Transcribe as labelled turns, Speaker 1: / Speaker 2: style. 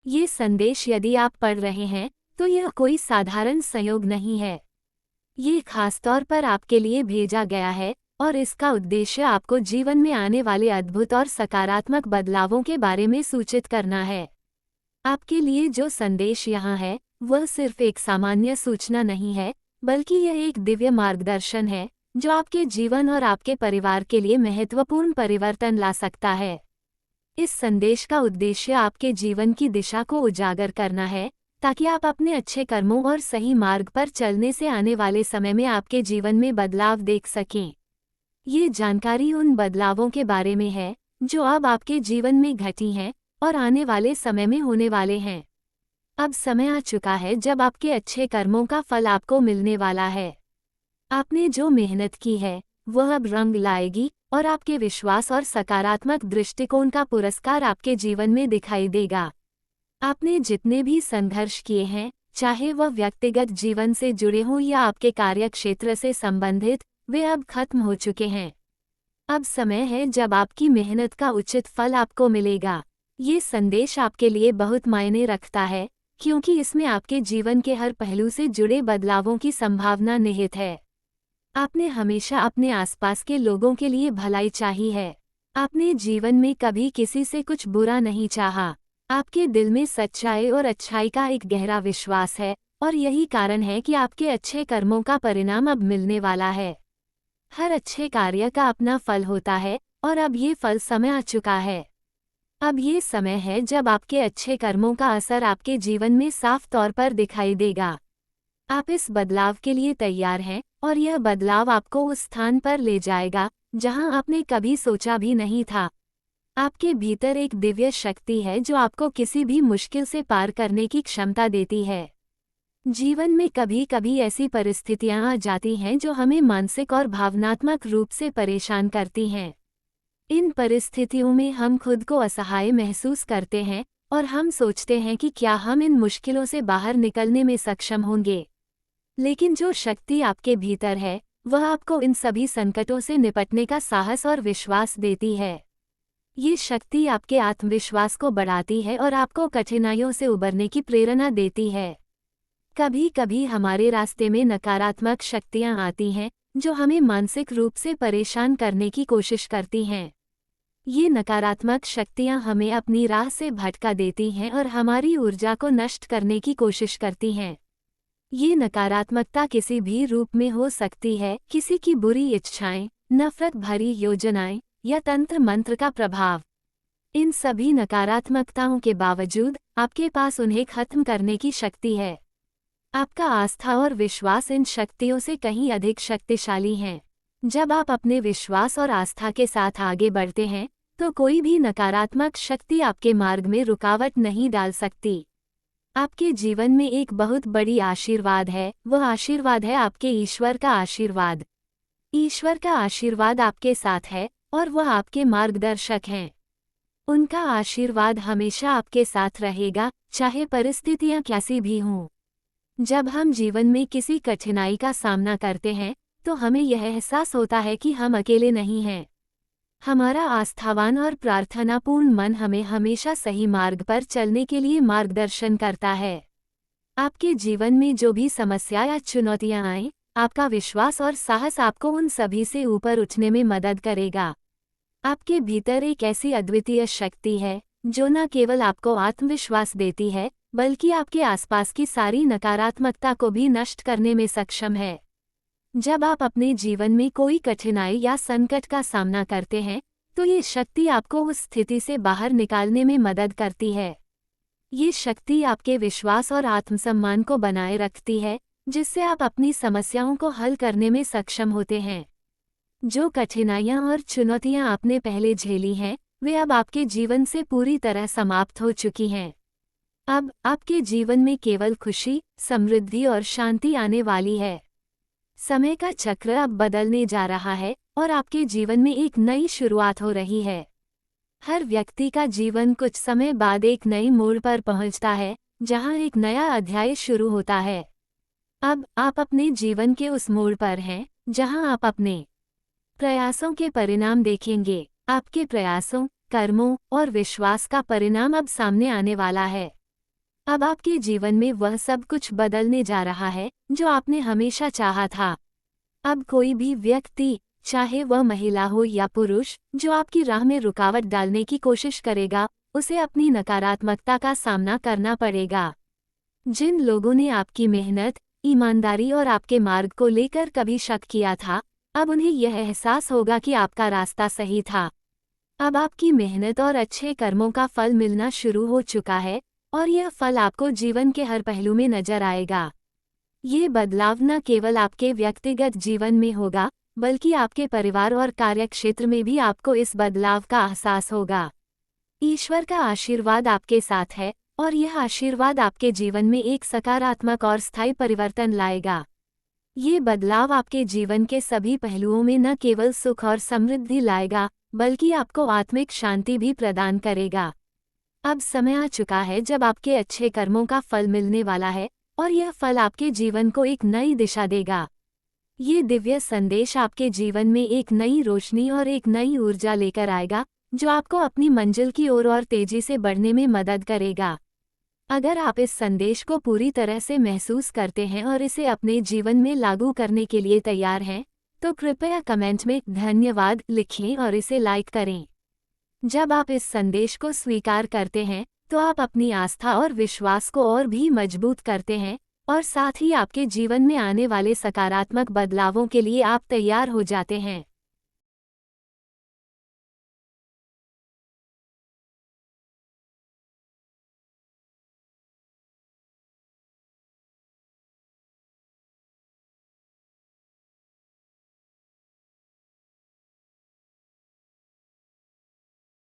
Speaker 1: ये संदेश यदि आप पढ़ रहे हैं तो यह कोई साधारण संयोग नहीं है। ये खासतौर पर आपके लिए भेजा गया है और इसका उद्देश्य आपको जीवन में आने वाले अद्भुत और सकारात्मक बदलावों के बारे में सूचित करना है। आपके लिए जो संदेश यहाँ है वह सिर्फ एक सामान्य सूचना नहीं है, बल्कि यह एक दिव्य मार्गदर्शन है जो आपके जीवन और आपके परिवार के लिए महत्वपूर्ण परिवर्तन ला सकता है। इस संदेश का उद्देश्य आपके जीवन की दिशा को उजागर करना है, ताकि आप अपने अच्छे कर्मों और सही मार्ग पर चलने से आने वाले समय में आपके जीवन में बदलाव देख सकें। ये जानकारी उन बदलावों के बारे में है जो अब आपके जीवन में घटी हैं और आने वाले समय में होने वाले हैं। अब समय आ चुका है जब आपके अच्छे कर्मों का फल आपको मिलने वाला है। आपने जो मेहनत की है वह अब रंग लाएगी और आपके विश्वास और सकारात्मक दृष्टिकोण का पुरस्कार आपके जीवन में दिखाई देगा। आपने जितने भी संघर्ष किए हैं, चाहे वह व्यक्तिगत जीवन से जुड़े हों या आपके कार्यक्षेत्र से संबंधित, वे अब खत्म हो चुके हैं। अब समय है जब आपकी मेहनत का उचित फल आपको मिलेगा। ये संदेश आपके लिए बहुत मायने रखता है, क्योंकि इसमें आपके जीवन के हर पहलू से जुड़े बदलावों की संभावना निहित है। आपने हमेशा अपने आसपास के लोगों के लिए भलाई चाही है। आपने जीवन में कभी किसी से कुछ बुरा नहीं चाहा। आपके दिल में सच्चाई और अच्छाई का एक गहरा विश्वास है और यही कारण है कि आपके अच्छे कर्मों का परिणाम अब मिलने वाला है। हर अच्छे कार्य का अपना फल होता है और अब ये फल समय आ चुका है। अब ये समय है जब आपके अच्छे कर्मों का असर आपके जीवन में साफ तौर पर दिखाई देगा। आप इस बदलाव के लिए तैयार हैं और यह बदलाव आपको उस स्थान पर ले जाएगा जहां आपने कभी सोचा भी नहीं था। आपके भीतर एक दिव्य शक्ति है जो आपको किसी भी मुश्किल से पार करने की क्षमता देती है। जीवन में कभी कभी ऐसी परिस्थितियां आ जाती हैं जो हमें मानसिक और भावनात्मक रूप से परेशान करती हैं। इन परिस्थितियों में हम खुद को असहाय महसूस करते हैं और हम सोचते हैं कि क्या हम इन मुश्किलों से बाहर निकलने में सक्षम होंगे। लेकिन जो शक्ति आपके भीतर है वह आपको इन सभी संकटों से निपटने का साहस और विश्वास देती है। ये शक्ति आपके आत्मविश्वास को बढ़ाती है और आपको कठिनाइयों से उबरने की प्रेरणा देती है। कभी कभी हमारे रास्ते में नकारात्मक शक्तियां आती हैं जो हमें मानसिक रूप से परेशान करने की कोशिश करती हैं। ये नकारात्मक शक्तियां हमें अपनी राह से भटका देती हैं और हमारी ऊर्जा को नष्ट करने की कोशिश करती हैं। ये नकारात्मकता किसी भी रूप में हो सकती है, किसी की बुरी इच्छाएं, नफरत भरी योजनाएं या तंत्र मंत्र का प्रभाव। इन सभी नकारात्मकताओं के बावजूद आपके पास उन्हें खत्म करने की शक्ति है। आपका आस्था और विश्वास इन शक्तियों से कहीं अधिक शक्तिशाली हैं। जब आप अपने विश्वास और आस्था के साथ आगे बढ़ते हैं तो कोई भी नकारात्मक शक्ति आपके मार्ग में रुकावट नहीं डाल सकती। आपके जीवन में एक बहुत बड़ी आशीर्वाद है, वह आशीर्वाद है आपके ईश्वर का आशीर्वाद। ईश्वर का आशीर्वाद आपके साथ है और वह आपके मार्गदर्शक हैं। उनका आशीर्वाद हमेशा आपके साथ रहेगा, चाहे परिस्थितियां कैसी भी हों। जब हम जीवन में किसी कठिनाई का सामना करते हैं तो हमें यह एहसास होता है कि हम अकेले नहीं हैं। हमारा आस्थावान और प्रार्थनापूर्ण मन हमें हमेशा सही मार्ग पर चलने के लिए मार्गदर्शन करता है। आपके जीवन में जो भी समस्या या चुनौतियां आएं, आपका विश्वास और साहस आपको उन सभी से ऊपर उठने में मदद करेगा। आपके भीतर एक ऐसी अद्वितीय शक्ति है जो न केवल आपको आत्मविश्वास देती है, बल्कि आपके आसपास की सारी नकारात्मकता को भी नष्ट करने में सक्षम है। जब आप अपने जीवन में कोई कठिनाई या संकट का सामना करते हैं तो ये शक्ति आपको उस स्थिति से बाहर निकालने में मदद करती है। ये शक्ति आपके विश्वास और आत्मसम्मान को बनाए रखती है, जिससे आप अपनी समस्याओं को हल करने में सक्षम होते हैं। जो कठिनाइयां और चुनौतियां आपने पहले झेली हैं, वे अब आपके जीवन से पूरी तरह समाप्त हो चुकी हैं। अब आपके जीवन में केवल खुशी, समृद्धि और शांति आने वाली है। समय का चक्र अब बदलने जा रहा है और आपके जीवन में एक नई शुरुआत हो रही है। हर व्यक्ति का जीवन कुछ समय बाद एक नई मोड़ पर पहुंचता है, जहां एक नया अध्याय शुरू होता है। अब आप अपने जीवन के उस मोड़ पर हैं, जहां आप अपने प्रयासों के परिणाम देखेंगे। आपके प्रयासों, कर्मों और विश्वास का परिणाम अब सामने आने वाला है। अब आपके जीवन में वह सब कुछ बदलने जा रहा है जो आपने हमेशा चाहा था। अब कोई भी व्यक्ति, चाहे वह महिला हो या पुरुष, जो आपकी राह में रुकावट डालने की कोशिश करेगा, उसे अपनी नकारात्मकता का सामना करना पड़ेगा। जिन लोगों ने आपकी मेहनत, ईमानदारी और आपके मार्ग को लेकर कभी शक किया था, अब उन्हें यह एहसास होगा कि आपका रास्ता सही था। अब आपकी मेहनत और अच्छे कर्मों का फल मिलना शुरू हो चुका है और यह फल आपको जीवन के हर पहलू में नजर आएगा। ये बदलाव न केवल आपके व्यक्तिगत जीवन में होगा, बल्कि आपके परिवार और कार्यक्षेत्र में भी आपको इस बदलाव का एहसास होगा। ईश्वर का आशीर्वाद आपके साथ है और यह आशीर्वाद आपके जीवन में एक सकारात्मक और स्थायी परिवर्तन लाएगा। ये बदलाव आपके जीवन के सभी पहलुओं में न केवल सुख और समृद्धि लाएगा, बल्कि आपको आत्मिक शांति भी प्रदान करेगा। अब समय आ चुका है जब आपके अच्छे कर्मों का फल मिलने वाला है और यह फल आपके जीवन को एक नई दिशा देगा। ये दिव्य संदेश आपके जीवन में एक नई रोशनी और एक नई ऊर्जा लेकर आएगा, जो आपको अपनी मंजिल की ओर और तेजी से बढ़ने में मदद करेगा। अगर आप इस संदेश को पूरी तरह से महसूस करते हैं और इसे अपने जीवन में लागू करने के लिए तैयार हैं, तो कृपया कमेंट में धन्यवाद लिखें और इसे लाइक करें। जब आप इस संदेश को स्वीकार करते हैं, तो आप अपनी आस्था और विश्वास को और भी मजबूत करते हैं और साथ ही आपके जीवन में आने वाले सकारात्मक बदलावों के लिए आप तैयार हो जाते हैं।